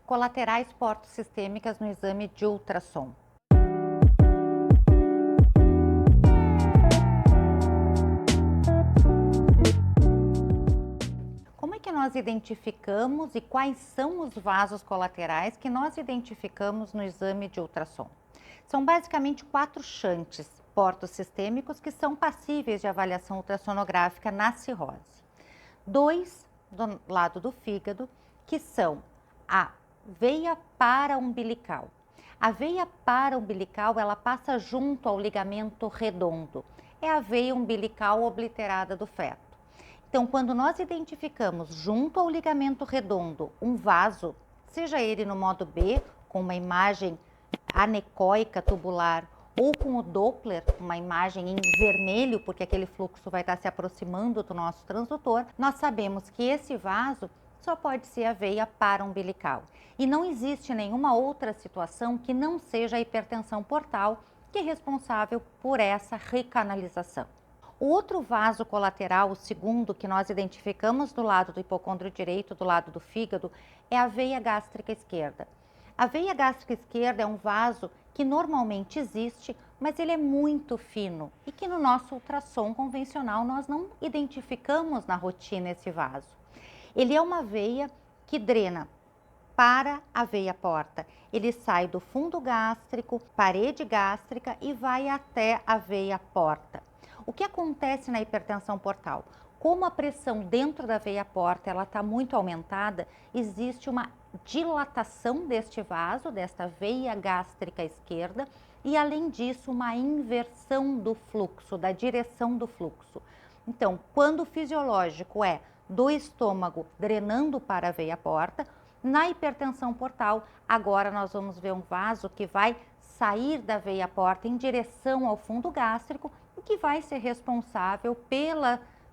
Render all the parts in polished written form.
Colaterais porto-sistêmicas no exame de ultrassom. Como é que nós identificamos e quais são os vasos colaterais que nós identificamos no exame de ultrassom? São basicamente 4 shunts porto-sistêmicos que são passíveis de avaliação ultrassonográfica na cirrose. 2 do lado do fígado, que são a veia paraumbilical. A veia paraumbilical, ela passa junto ao ligamento redondo. É a veia umbilical obliterada do feto. Então, quando nós identificamos junto ao ligamento redondo um vaso, seja ele no modo B, com uma imagem anecoica tubular, ou com o Doppler, uma imagem em vermelho, porque aquele fluxo vai estar se aproximando do nosso transdutor, nós sabemos que esse vaso só pode ser a veia paraumbilical. E não existe nenhuma outra situação que não seja a hipertensão portal, que é responsável por essa recanalização. O outro vaso colateral, o segundo, que nós identificamos do lado do hipocôndrio direito, do lado do fígado, é a veia gástrica esquerda. A veia gástrica esquerda é um vaso que normalmente existe, mas ele é muito fino e que no nosso ultrassom convencional nós não identificamos na rotina esse vaso. Ele é uma veia que drena para a veia porta. Ele sai do fundo gástrico, parede gástrica e vai até a veia porta. O que acontece na hipertensão portal? Como a pressão dentro da veia porta ela está muito aumentada, existe uma dilatação deste vaso, desta veia gástrica esquerda, e além disso uma inversão do fluxo, da direção do fluxo. Então, quando o fisiológico é do estômago drenando para a veia porta, na hipertensão portal, agora nós vamos ver um vaso que vai sair da veia porta em direção ao fundo gástrico e que vai ser responsável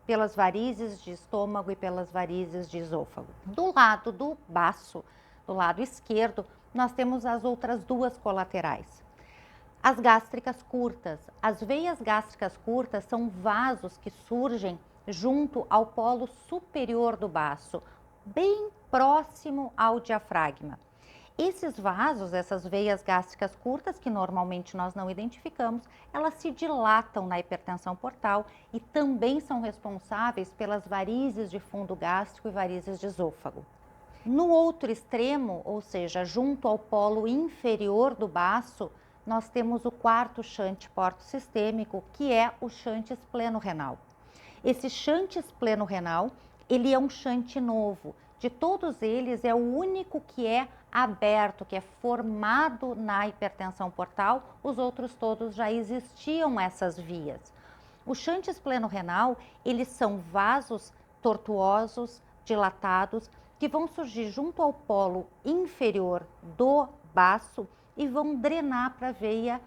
pelas varizes de estômago e pelas varizes de esôfago. Do lado do baço, do lado esquerdo, nós temos as outras 2 colaterais. As gástricas curtas. As veias gástricas curtas são vasos que surgem junto ao polo superior do baço, bem próximo ao diafragma. Esses vasos, essas veias gástricas curtas, que normalmente nós não identificamos, elas se dilatam na hipertensão portal e também são responsáveis pelas varizes de fundo gástrico e varizes de esôfago. No outro extremo, ou seja, junto ao polo inferior do baço, nós temos o 4º shunt porto-sistêmico, que é o shunt espleno-renal. Esse shunt espleno-renal, ele é um shunt novo. De todos eles, é o único que é aberto, que é formado na hipertensão portal, os outros todos já existiam essas vias. O shunt espleno-renal, eles são vasos tortuosos, dilatados, que vão surgir junto ao polo inferior do baço e vão drenar para a veia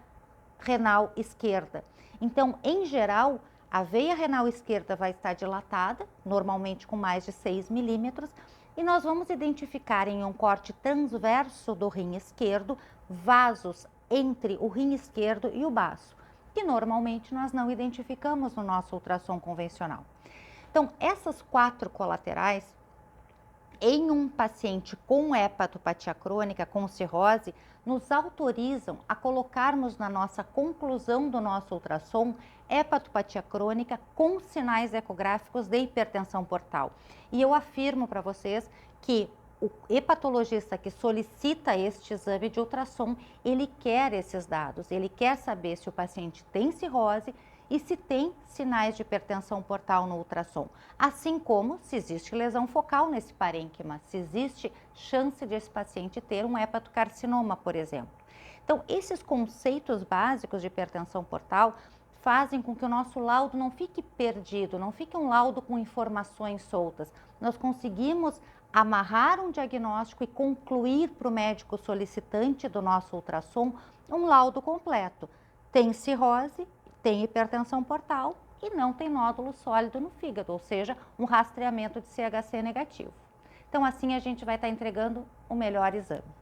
renal esquerda. Então, em geral, a veia renal esquerda vai estar dilatada, normalmente com mais de 6 milímetros, e nós vamos identificar em um corte transverso do rim esquerdo vasos entre o rim esquerdo e o baço, que normalmente nós não identificamos no nosso ultrassom convencional. Então, essas 4 colaterais, em um paciente com hepatopatia crônica, com cirrose, nos autorizam a colocarmos na nossa conclusão do nosso ultrassom hepatopatia crônica com sinais ecográficos de hipertensão portal. E eu afirmo para vocês que o hepatologista que solicita este exame de ultrassom, ele quer esses dados, ele quer saber se o paciente tem cirrose e se tem sinais de hipertensão portal no ultrassom, assim como se existe lesão focal nesse parênquima, se existe chance de esse paciente ter um hepatocarcinoma, por exemplo. Então, esses conceitos básicos de hipertensão portal fazem com que o nosso laudo não fique perdido, não fique um laudo com informações soltas. Nós conseguimos amarrar um diagnóstico e concluir para o médico solicitante do nosso ultrassom um laudo completo. Tem cirrose, tem hipertensão portal e não tem nódulo sólido no fígado, ou seja, um rastreamento de CHC negativo. Então, assim a gente vai estar entregando o melhor exame.